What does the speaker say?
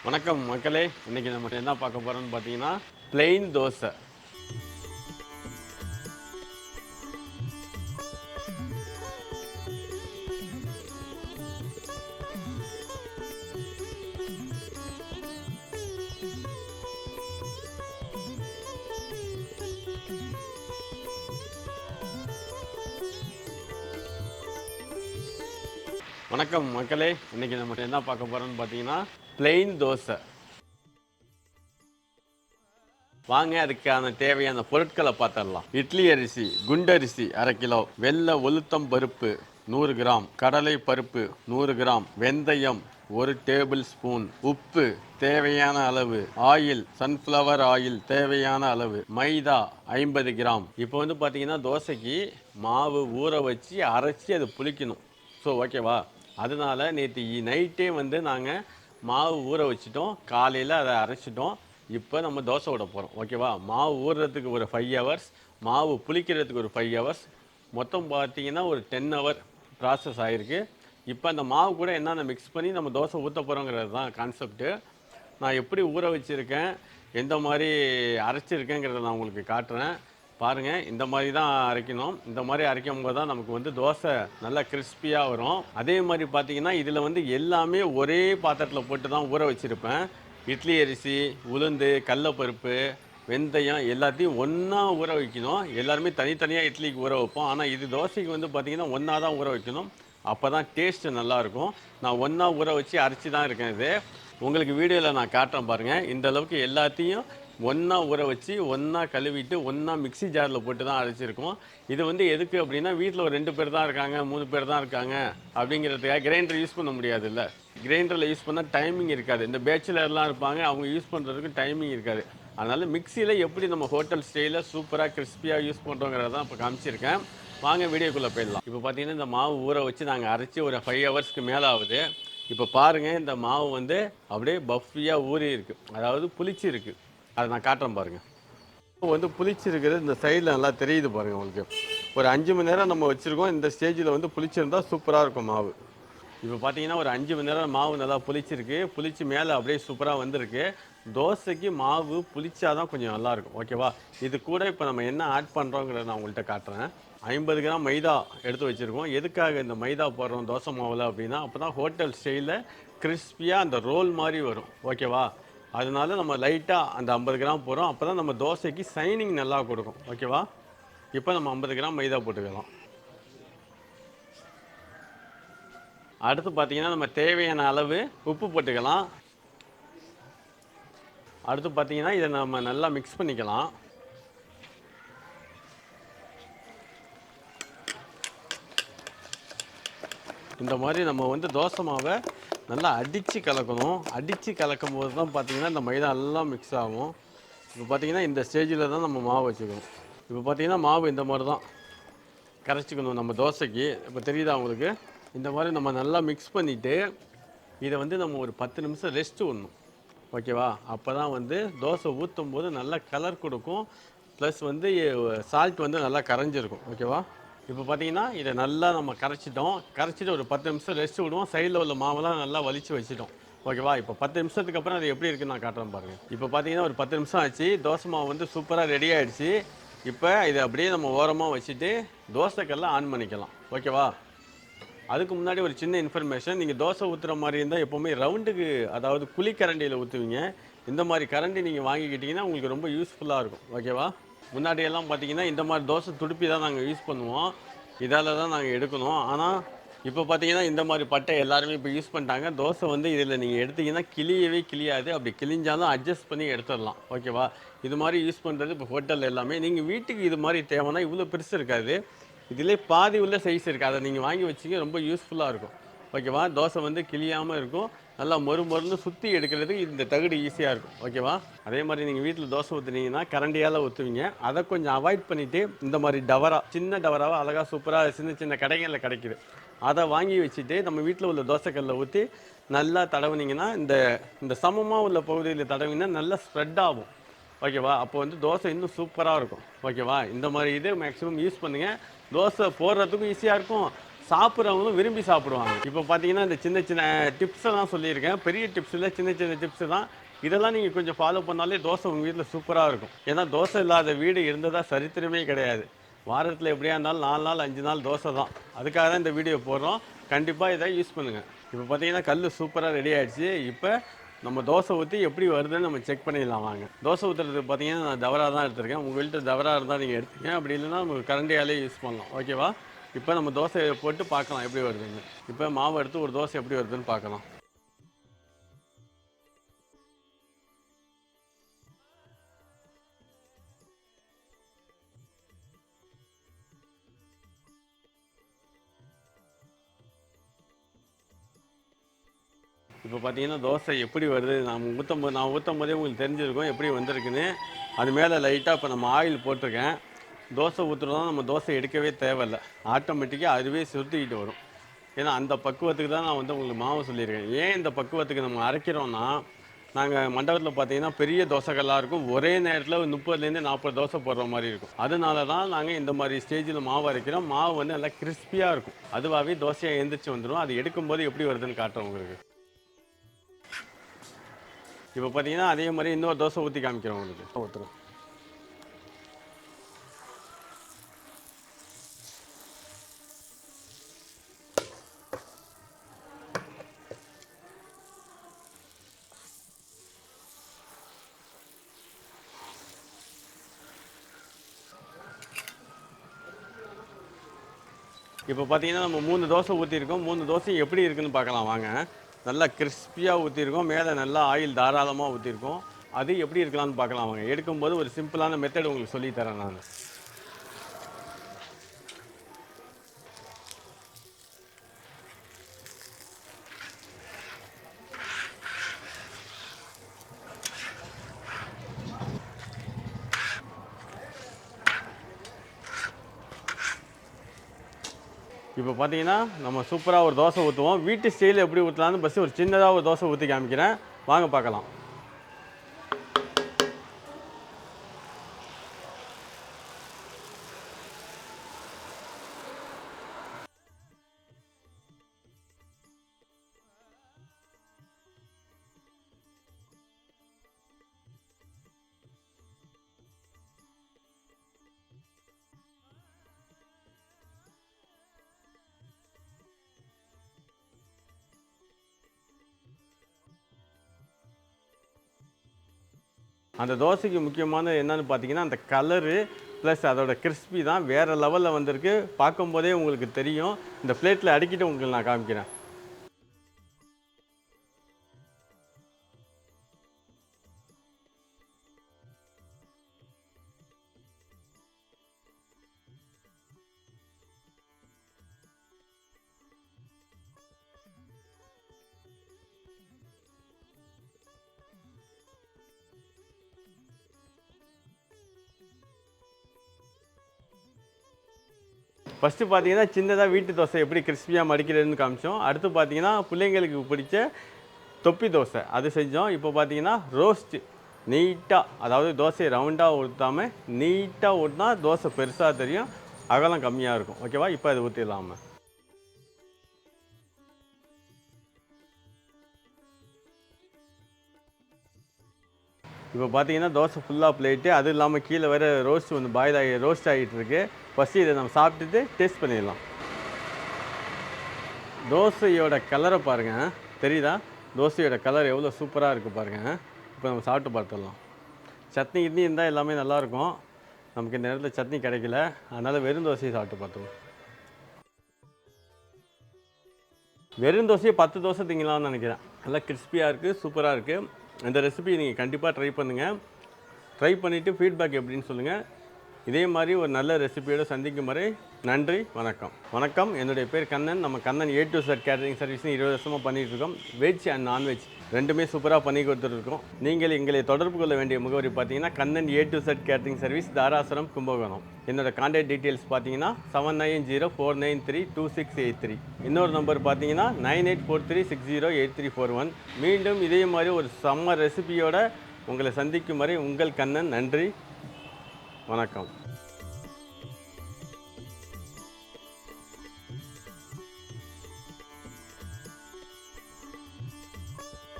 வணக்கம் மக்களே, இன்னைக்கு நம்ம என்ன பார்க்க போறோம்னு பார்த்தீங்கன்னா பிளெயின் தோசை. வணக்கம் மக்களே, இன்னைக்கு நம்ம என்ன பார்க்க போறோம்னு பார்த்தீங்கன்னா பிளெயின் தோசை. வாங்க அதுக்கான தேவையான பொருட்களை பார்த்துடலாம். இட்லி அரிசி, குண்டரிசி 1/2 கிலோ, வெள்ளை உளுத்தம் பருப்பு 100 கிராம், கடலை பருப்பு 100 கிராம், வெந்தயம் 1 டேபிள் ஸ்பூன், உப்பு தேவையான அளவு, ஆயில் சன்ஃப்ளவர் ஆயில் தேவையான அளவு, மைதா 50 கிராம். இப்போ வந்து பார்த்தீங்கன்னா தோசைக்கு மாவு ஊற வச்சு அரைச்சி அது புளிக்கணும். ஸோ ஓகேவா, அதனால நேற்று நைட்டே வந்து நாங்கள் மாவு ஊற வச்சிட்டோம், காலையில் அதை அரைச்சிட்டோம். இப்போ நம்ம தோசை விட போகிறோம். ஓகேவா, மாவு ஊறுறதுக்கு ஒரு 5 ஹவர்ஸ், மாவு புளிக்கிறதுக்கு ஒரு 5 ஹவர்ஸ், மொத்தம் பார்த்தீங்கன்னா ஒரு 10 ஹவர் ப்ராசஸ் ஆகிருக்கு. இப்போ அந்த மாவு கூட என்னென்ன மிக்ஸ் பண்ணி நம்ம தோசை ஊற்ற போகிறோங்கிறது தான் கான்செப்ட்டு. நான் எப்படி ஊற வச்சுருக்கேன், எந்த மாதிரி அரைச்சிருக்கேங்கிறத நான் உங்களுக்கு காட்டுறேன். பாருங்கள், இந்த மாதிரி தான் அரைக்கணும். இந்த மாதிரி அரைக்கும் போது தான் நமக்கு வந்து தோசை நல்லா கிறிஸ்பியாக வரும். அதே மாதிரி பார்த்தீங்கன்னா இதில் வந்து எல்லாமே ஒரே பாத்திரத்தில் போட்டு தான் ஊற வச்சுருப்பேன். இட்லி அரிசி, உளுந்து, கடலைப்பருப்பு, வெந்தயம் எல்லாத்தையும் ஒன்றா ஊற வைக்கணும். எல்லாருமே தனித்தனியாக இட்லிக்கு ஊற வைப்போம். ஆனால் இது தோசைக்கு வந்து பார்த்திங்கன்னா ஒன்றா தான் ஊற வைக்கணும். அப்போ தான் டேஸ்ட்டு நல்லாயிருக்கும். நான் ஒன்றா ஊற வச்சு அரைச்சி தான் இருக்கேன். இது உங்களுக்கு வீடியோவில் நான் காட்டுறேன் பாருங்கள். இந்த அளவுக்கு எல்லாத்தையும் ஒன்றா ஊற வச்சு ஒன்றா கழுவிட்டு ஒன்றா மிக்ஸி ஜாரில் போட்டு தான் அரைச்சிருக்கோம். இது வந்து எதுக்கு அப்படின்னா, வீட்டில் ஒரு 2 பேர் தான் இருக்காங்க, 3 பேர் தான் இருக்காங்க அப்படிங்கிறதுக்காக கிரைண்டர் யூஸ் பண்ண முடியாது. இல்லை, கிரைண்டரில் யூஸ் பண்ணால் டைமிங் இருக்காது. இந்த பேச்சுலர்லாம் இருப்பாங்க, அவங்க யூஸ் பண்ணுறதுக்கு டைமிங் இருக்காது. அதனால் மிக்சியில் எப்படி நம்ம ஹோட்டல் ஸ்டைலில் சூப்பராக கிறிஸ்பியாக யூஸ் பண்ணுறோங்கிறத தான் இப்போ காமிச்சிருக்கேன். வாங்க வீடியோக்குள்ளே போயிடலாம். இப்போ பார்த்தீங்கன்னா இந்த மாவு ஊற வச்சு நாங்கள் அரைச்சி ஒரு 5 ஹவர்ஸ்க்கு மேலே ஆகுது. இப்போ பாருங்கள், இந்த மாவு வந்து அப்படியே பஃபியாக ஊறி இருக்குது, அதாவது புளிச்சு இருக்குது. அதை நான் காட்டுறேன் பாருங்கள். இப்போ வந்து புளிச்சிருக்கிறது இந்த சைடில் நல்லா தெரியுது பாருங்கள் உங்களுக்கு. ஒரு 5 மணி நேரம் நம்ம வச்சுருக்கோம். இந்த ஸ்டேஜில் வந்து புளிச்சிருந்தால் சூப்பராக இருக்கும் மாவு. இப்போ பார்த்தீங்கன்னா ஒரு 5 மணி நேரம் மாவு நல்லா புளிச்சிருக்கு. புளிச்சு மேலே அப்படியே சூப்பராக வந்திருக்கு. தோசைக்கு மாவு புளிச்சாதான் கொஞ்சம் நல்லாயிருக்கும். ஓகேவா, இது கூட இப்போ நம்ம என்ன ஆட் பண்ணுறோங்கிறத நான் உங்கள்கிட்ட காட்டுறேன். 50 கிராம் மைதா எடுத்து வச்சுருக்கோம். எதுக்காக இந்த மைதா போடுறோம் தோசை மாவில் அப்படின்னா, அப்போ தான் ஹோட்டல் ஸ்டைலில் கிறிஸ்பியாக அந்த ரோல் மாதிரி வரும். ஓகேவா, அதனால நம்ம லைட்டாக அந்த 50 கிராம் போடுறோம். அப்போ தான் நம்ம தோசைக்கு சைனிங் நல்லா கொடுக்கும். ஓகேவா, இப்போ நம்ம 50 கிராம் மைதா போட்டுக்கலாம். அடுத்து பார்த்தீங்கன்னா நம்ம தேவையான அளவு உப்பு போட்டுக்கலாம். அடுத்து பார்த்தீங்கன்னா இதை நம்ம நல்லா மிக்ஸ் பண்ணிக்கலாம். இந்த மாதிரி நம்ம வந்து தோசை மாவை நல்லா அடித்து கலக்கணும். அடித்து கலக்கும் போது தான் பார்த்திங்கன்னா இந்த மைதா எல்லாம் மிக்ஸ் ஆகும். இப்போ பார்த்திங்கன்னா இந்த ஸ்டேஜில் தான் நம்ம மாவு வச்சுக்கணும். இப்போ பார்த்திங்கன்னா மாவு இந்த மாதிரி தான் கரைச்சிக்கணும் நம்ம தோசைக்கு. இப்போ தெரியுதா உங்களுக்கு? இந்த மாதிரி நம்ம நல்லா மிக்ஸ் பண்ணிவிட்டு இதை வந்து நம்ம ஒரு 10 நிமிஷம் ரெஸ்ட்டு விடணும். ஓகேவா, அப்போ தான் வந்து தோசை ஊற்றும் போது நல்லா கலர் கொடுக்கும். ப்ளஸ் வந்து சால்ட் வந்து நல்லா கரைஞ்சிருக்கும். ஓகேவா, இப்போ பார்த்தீங்கன்னா இதை நல்லா நம்ம கரைச்சிட்டு ஒரு 10 நிமிஷம் ரெஸ்ட் விடுவோம். சைடில் உள்ள மாவெல்லாம் நல்லா வலிச்சு வச்சுட்டோம். ஓகேவா, இப்போ 10 நிமிஷத்துக்கு அப்புறம் அது எப்படி இருக்குன்னு நான் காட்டுறேன் பாருங்கள். இப்போ பார்த்தீங்கன்னா ஒரு 10 நிமிஷம் ஆச்சு. தோசை மாவு வந்து சூப்பராக ரெடி ஆகிடுச்சு. இப்போ இதை அப்படியே நம்ம ஓரமாக வச்சுட்டு தோசைக்கல்ல ஆன் பண்ணிக்கலாம். ஓகேவா, அதுக்கு முன்னாடி ஒரு சின்ன இன்ஃபர்மேஷன். நீங்கள் தோசை ஊற்றுற மாதிரி இருந்தால் எப்போவுமே ரவுண்டுக்கு, அதாவது குழிக்கரண்டியில் ஊற்றுவீங்க. இந்த மாதிரி கரண்டி நீங்கள் வாங்கிக்கிட்டிங்கன்னா உங்களுக்கு ரொம்ப யூஸ்ஃபுல்லாக இருக்கும். ஓகேவா, முன்னாடியெல்லாம் பார்த்தீங்கன்னா இந்த மாதிரி தோசை துடுப்பி தான் நாங்கள் யூஸ் பண்ணுவோம். இதால் தான் நாங்கள் எடுக்கணும். ஆனால் இப்போ பார்த்தீங்கன்னா இந்த மாதிரி பட்டை எல்லாருமே இப்போ யூஸ் பண்ணிட்டாங்க. தோசை வந்து இதில் நீங்கள் எடுத்திங்கன்னா கிளியவே கிளியாது. அப்படி கிழிஞ்சாலும் அட்ஜஸ்ட் பண்ணி எடுத்துடலாம். ஓகேவா, இது மாதிரி யூஸ் பண்ணுறது இப்போ ஹோட்டல் எல்லாமே. நீங்கள் வீட்டுக்கு இது மாதிரி தேவைன்னா இவ்வளோ பெருசு இருக்காது, இதிலே பாதி உள்ள சைஸ் இருக்குது. அதை நீங்கள் வாங்கி வச்சிங்க, ரொம்ப யூஸ்ஃபுல்லாக இருக்கும். ஓகேவா, தோசை வந்து கிளியாமல் இருக்கும். நல்லா மொறுன்னு சுற்றி எடுக்கிறதுக்கு இந்த தகுடு ஈஸியாக இருக்கும். ஓகேவா, அதே மாதிரி நீங்கள் வீட்டில் தோசை ஊற்றுனீங்கன்னா கரண்டியால் ஊற்றுவீங்க. அதை கொஞ்சம் அவாய்ட் பண்ணிவிட்டு இந்த மாதிரி டவரா, சின்ன டவராவை அழகாக சூப்பராக சின்ன கடைகளில் கிடைக்கிது, அதை வாங்கி வச்சுட்டு நம்ம வீட்டில் உள்ள தோசைக்கல்லில் ஊற்றி நல்லா தடவுனீங்கன்னா இந்த சமமாக உள்ள பகுதியில் தடவிங்கன்னா நல்லா ஸ்ப்ரெட் ஆகும். ஓகேவா, அப்போ வந்து தோசை இன்னும் சூப்பராக இருக்கும். ஓகேவா, இந்த மாதிரி இது மேக்ஸிமம் யூஸ் பண்ணுங்கள். தோசை போடுறதுக்கும் ஈஸியாக இருக்கும், சாப்பிட்றவங்களும் விரும்பி சாப்பிடுவாங்க. இப்போ பார்த்தீங்கன்னா, இந்த சின்ன சின்ன டிப்ஸ் எல்லாம் சொல்லியிருக்கேன். பெரிய டிப்ஸ் இல்ல, சின்ன சின்ன டிப்ஸ் தான். இதெல்லாம் நீங்க கொஞ்சம் ஃபாலோ பண்ணாலே தோசை உங்க வீட்ல சூப்பரா இருக்கும். ஏன்னா தோசை இல்லாத வீடு இருந்ததா சரித்திரமே கிடையாது. வாரத்தில எப்படியா இருந்தாலும் 4 நாள், 5 நாள் தோசை தான். அதுக்காக தான் இந்த வீடியோ போடுறோம். கண்டிப்பா இத யூஸ் பண்ணுங்க. இப்போ பார்த்தீங்கன்னா, கல்லு சூப்பரா ரெடி ஆயிடுச்சு. இப்ப நம்ம தோசை ஊத்தி எப்படி வருதுன்னு நம்ம செக் பண்ணிடலாம் வாங்க. தோசை ஊத்துறதுக்கு பார்த்தீங்கன்னா, நான் தவரா தான் எடுத்திருக்கேன். உங்க வீட்ல தவரா இருந்தா நீங்க எடுத்துக்கங்க. அப்படி இல்லைன்னா நம்ம கரண்டியாலே யூஸ் பண்ணலாம். ஓகேவா? இப்போ நம்ம தோசையை போட்டு பார்க்கலாம் எப்படி வருதுன்னு. இப்போ மாவு எடுத்து ஒரு தோசை எப்படி வருதுன்னு பார்க்கலாம். இப்போ பார்த்தீங்கன்னா தோசை எப்படி வருது நான் ஊற்றும் போதே உங்களுக்கு தெரிஞ்சிருக்கும் எப்படி வந்திருக்குன்னு. அது மேலே லைட்டாக இப்போ நம்ம ஆயில் போட்டிருக்கேன். தோசை ஊற்றுறோம்னா நம்ம தோசை எடுக்கவே தேவையில்ல. ஆட்டோமேட்டிக்காக அதுவே சுருட்டிக்கிட்டு வரும். ஏன்னா அந்த பக்குவத்துக்கு தான் நான் வந்து உங்களுக்கு மாவு சொல்லியிருக்கேன். ஏன் இந்த பக்குவத்துக்கு நம்ம அரைக்கிறோன்னா, நாங்கள் மண்டபத்தில் பார்த்தீங்கன்னா பெரிய தோசைகள்லாம் இருக்கும். ஒரே நேரத்தில் 30லேருந்து 40 தோசை போடுற மாதிரி இருக்கும். அதனால தான் நாங்கள் இந்த மாதிரி ஸ்டேஜில் மாவு அரைக்கிறோம். மாவு வந்து நல்லா கிறிஸ்பியாக இருக்கும். அதுவாகவே தோசையாக எழுந்திரிச்சு வந்துடும். அது எடுக்கும்போது எப்படி வருதுன்னு காட்டுறேன் உங்களுக்கு. இப்போ பார்த்தீங்கன்னா அதே மாதிரி இன்னொரு தோசை ஊற்றி காமிக்கிறேன் உங்களுக்கு. ஊற்றுறோம். இப்போ பார்த்தீங்கன்னா நம்ம 3 தோசை ஊற்றிருக்கோம். 3 தோசையும் எப்படி இருக்குன்னு பார்க்கலாம் வாங்க. நல்லா கிறிஸ்பியாக ஊற்றிருக்கோம். மேலே நல்லா ஆயில் தாராளமாக ஊற்றிருக்கோம். அது எப்படி இருக்கலாம்னு பார்க்கலாம் வாங்க. எடுக்கும்போது ஒரு சிம்பிளான மெத்தட் உங்களுக்கு சொல்லி தரேன் நான். இப்போ பார்த்தீங்கன்னா நம்ம சூப்பராக ஒரு தோசை ஊற்றுவோம். வீட்டு ஸ்டைலில் எப்படி ஊற்றலான்னு ஃபஸ்ட்டு ஒரு சின்னதாக ஒரு தோசை ஊற்றி காமிக்கிறேன். வாங்க பார்க்கலாம். அந்த தோசைக்கு முக்கியமானது என்னன்னு பார்த்தீங்கன்னா, அந்த கலரு ப்ளஸ் அதோட கிறிஸ்பி தான் வேறு லெவலில் வந்திருக்கு. பார்க்கும்போதே உங்களுக்கு தெரியும். இந்த பிளேட்டில் அடுக்கிட்டு உங்களுக்கு நான் காமிக்கிறேன். ஃபஸ்ட்டு பார்த்தீங்கன்னா, சின்னதா வீட்டு தோசை எப்படி கிறிஸ்பியாக மடிக்கிறதுன்னு காமிச்சோம். அடுத்து பார்த்தீங்கன்னா, பிள்ளைங்களுக்கு பிடிச்ச தொப்பி தோசை அது செஞ்சோம். இப்போ பார்த்தீங்கன்னா, ரோஸ்ட்டு நீட்டா, அதாவது தோசையை ரவுண்டாக ஊத்தாம நீட்டா ஊற்றினா தோசை பெருசா தெரியும். அகலம் கம்மியாக இருக்கும். ஓகேவா? இப்போ அதை ஊற்றிடலாமா. இப்போ பார்த்தீங்கன்னா, தோசை ஃபுல்லாக பிளேட்டு. அதுவும் இல்லாமல் கீழே வேறு ரோஸ்ட் வந்து ரோஸ்ட் ஆகிட்டு இருக்கு. ஃபஸ்ட்டு இதை நம்ம சாப்பிட்டுட்டு டேஸ்ட் பண்ணிடலாம். தோசையோட கலரை பாருங்கள். தெரியுதா? தோசையோட கலர் எவ்வளோ சூப்பராக இருக்குது பாருங்கள். இப்போ நம்ம சாப்பிட்டு பார்த்துடலாம். சட்னி கிட்னி இருந்தால் எல்லாமே நல்லாயிருக்கும். நமக்கு இந்த நேரத்தில் சட்னி கிடைக்கல. அதனால் வெறும் தோசையை சாப்பிட்டு பார்த்துருவோம். வெறும் தோசையை 10 தோசை திங்கலாம்னு நினைக்கிறேன். நல்லா கிறிஸ்பியாக இருக்குது, சூப்பராக இருக்குது. இந்த ரெசிபி நீங்கள் கண்டிப்பாக ட்ரை பண்ணுங்கள். ட்ரை பண்ணிவிட்டு ஃபீட்பேக் எப்படின்னு சொல்லுங்கள். இதே மாதிரி ஒரு நல்ல ரெசிபியோடு சந்திக்கும் வரை நன்றி, வணக்கம். வணக்கம், என்னுடைய பேர் கண்ணன். நம்ம Kannan A to Z catering சர்வீஸ்னு 20 வருஷமாக பண்ணிகிட்ருக்கோம். வெஜ் அண்ட் நான்வெஜ் ரெண்டுமே சூப்பராக பண்ணி கொடுத்துட்ருக்கோம். நீங்கள் எங்களை தொடர்பு கொள்ள வேண்டிய முகவரி பார்த்தீங்கன்னா, Kannan A to Z catering service, Darasuram, Kumbakonam. என்னோட கான்டாக்ட் டீட்டெயில்ஸ் பார்த்தீங்கன்னா 7904932683. இன்னொரு நம்பர் பார்த்தீங்கன்னா 9843608341. மீண்டும் இதே மாதிரி ஒரு செம்ம ரெசிபியோட உங்களை சந்திக்கும் வரை உங்கள் கண்ணன். நன்றி, வணக்கம்.